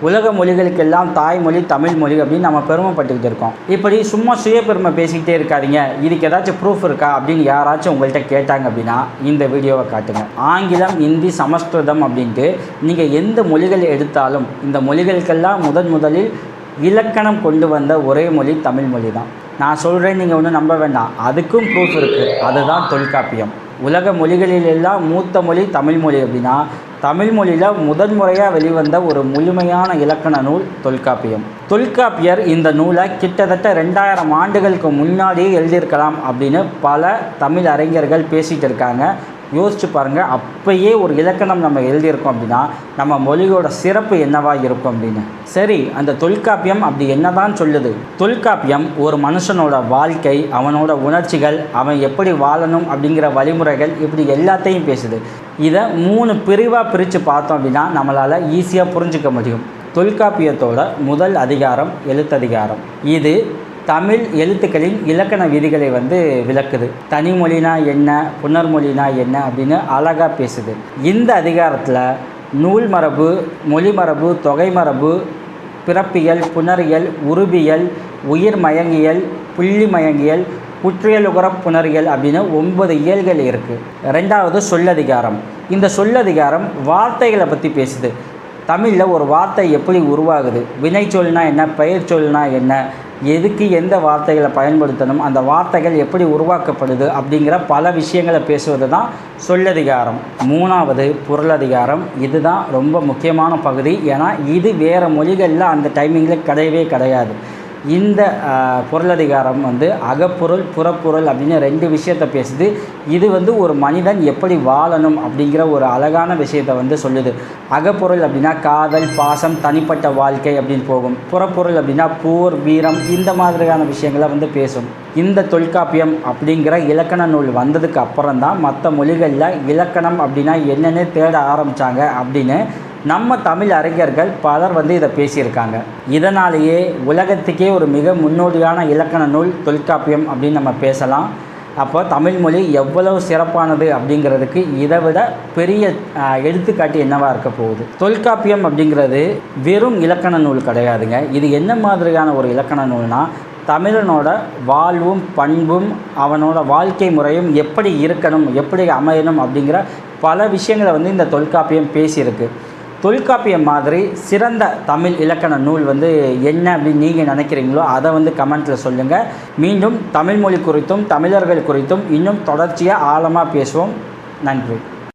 உலக மொழிகளுக்கெல்லாம் தாய்மொழி தமிழ் மொழி அப்படின்னு நம்ம பெருமைப்பட்டுக்கிட்டு இருக்கோம். இப்படி சும்மா சுய பெருமை பேசிக்கிட்டே இருக்காதீங்க, இதுக்கு ஏதாச்சும் ப்ரூஃப் இருக்கா அப்படின்னு யாராச்சும் உங்கள்கிட்ட கேட்டாங்க அப்படின்னா இந்த வீடியோவை காட்டுங்க. ஆங்கிலம், ஹிந்தி, சமஸ்கிருதம் அப்படின்ட்டு நீங்கள் எந்த மொழிகள் எடுத்தாலும் இந்த மொழிகளுக்கெல்லாம் முதலில் இலக்கணம் கொண்டு வந்த ஒரே மொழி தமிழ் மொழி தான். நான் சொல்கிறேன், நீங்கள் ஒன்றும் நம்ப வேண்டாம், அதுக்கும் ப்ரூஃப் இருக்குது. அதுதான் தொல்காப்பியம். உலக மொழிகளிலெல்லாம் மூத்த மொழி தமிழ் மொழி அப்படின்னா தமிழ் மொழியில் முறையாக வெளிவந்த ஒரு முழுமையான இலக்கண நூல் தொல்காப்பியம். தொல்காப்பியர் இந்த நூலை கிட்டத்தட்ட 2000 ஆண்டுகளுக்கு முன்னாடியே எழுதியிருக்கலாம் அப்படின்னு பல தமிழ் அறிஞர்கள் பேசிகிட்டு இருக்காங்க. யோசிச்சு பாருங்கள், அப்பயே ஒரு இலக்கணம் நம்ம எழுதியிருக்கோம் அப்படின்னா நம்ம மொழியோட சிறப்பு என்னவாக இருக்கும் அப்படின்னு. சரி, அந்த தொல்காப்பியம் அப்படி என்னதான் சொல்லுது? தொல்காப்பியம் ஒரு மனுஷனோட வாழ்க்கை, அவனோட உணர்ச்சிகள், அவன் எப்படி வாழணும் அப்படிங்கிற வழிமுறைகள், இப்படி எல்லாத்தையும் பேசுது. இதை 3 பிரிவாக பிரித்து பார்த்தோம் அப்படின்னா நம்மளால் ஈஸியாக புரிஞ்சிக்க முடியும். தொல்காப்பியத்தோட முதல் அதிகாரம் எழுத்ததிகாரம். இது தமிழ் எழுத்துக்களின் இலக்கண விதிகளை விளக்குது. தனிமொழினா என்ன, புணர்மொழினா என்ன அப்படின்னு அழகாக பேசுது. இந்த அதிகாரத்தில் நூல் மரபு, மொழி மரபு, தொகை மரபு, பிறப்பியல், புணரியல், உருபியல், உயிர் மயங்கியல், புள்ளி மயங்கியல், குற்றியலுகர புணரியல் அப்படின்னு 9 இயல்கள் இருக்குது. 2வது சொல்லதிகாரம். இந்த சொல்லதிகாரம் வார்த்தைகளை பற்றி பேசுது. தமிழில் ஒரு வார்த்தை எப்படி உருவாகுது, வினைச்சொல்னா என்ன, பெயர் சொல்னா என்ன, எதுக்கு எந்த வார்த்தைகளை பயன்படுத்தணும், அந்த வார்த்தைகள் எப்படி உருவாக்கப்படுது அப்படிங்கிற பல விஷயங்களை பேசுவது தான் சொல்லதிகாரம். 3வது பொருளதிகாரம். இதுதான் ரொம்ப முக்கியமான பகுதி. ஏன்னா இது வேறு மொழிகளில் அந்த டைமிங்கில் கிடையவே கிடையாது. இந்த பொருளதிகாரம் அகப்பொருள், புறப்பொருள் அப்படின்னு 2 விஷயத்தை பேசுது. இது ஒரு மனிதன் எப்படி வாழணும் அப்படிங்கிற ஒரு அழகான விஷயத்தை சொல்லுது. அகப்பொருள் அப்படின்னா காதல், பாசம், தனிப்பட்ட வாழ்க்கை அப்படின்னு போகும். புறப்பொருள் அப்படின்னா போர், வீரம், இந்த மாதிரியான விஷயங்களை பேசும். இந்த தொல்காப்பியம் அப்படிங்கிற இலக்கண நூல் வந்ததுக்கு அப்புறம் தான் மற்ற மொழிகளில் இலக்கணம் அப்படின்னா என்னென்னு தேட ஆரம்பித்தாங்க அப்படின்னு நம்ம தமிழ் அறிஞர்கள் பலர் இதை பேசியிருக்காங்க. இதனாலேயே உலகத்துக்கே ஒரு மிக முன்னோடியான இலக்கண நூல் தொல்காப்பியம் அப்படின்னு நம்ம பேசலாம். அப்போ தமிழ்மொழி எவ்வளவு சிறப்பானது அப்படிங்கிறதுக்கு இதை விட பெரிய எடுத்துக்காட்டு என்னவாக இருக்க போகுது? தொல்காப்பியம் அப்படிங்கிறது வெறும் இலக்கண நூல் கிடையாதுங்க. இது என்ன மாதிரியான ஒரு இலக்கண நூல்னா, தமிழனோட வாழ்வும் பண்பும் அவனோட வாழ்க்கை முறையும் எப்படி இருக்கணும், எப்படி அமையணும் அப்படிங்கிற பல விஷயங்களை இந்த தொல்காப்பியம் பேசியிருக்கு. தொல்காப்பியம் மாதிரி சிறந்த தமிழ் இலக்கண நூல் என்ன அப்படின்னு நீங்கள் நினைக்கிறீங்களோ அதை கமெண்ட்டில் சொல்லுங்கள். மீண்டும் தமிழ்மொழி குறித்தும் தமிழர்கள் குறித்தும் இன்னும் தொடர்ச்சியாக ஆழமாக பேசுவோம். நன்றி.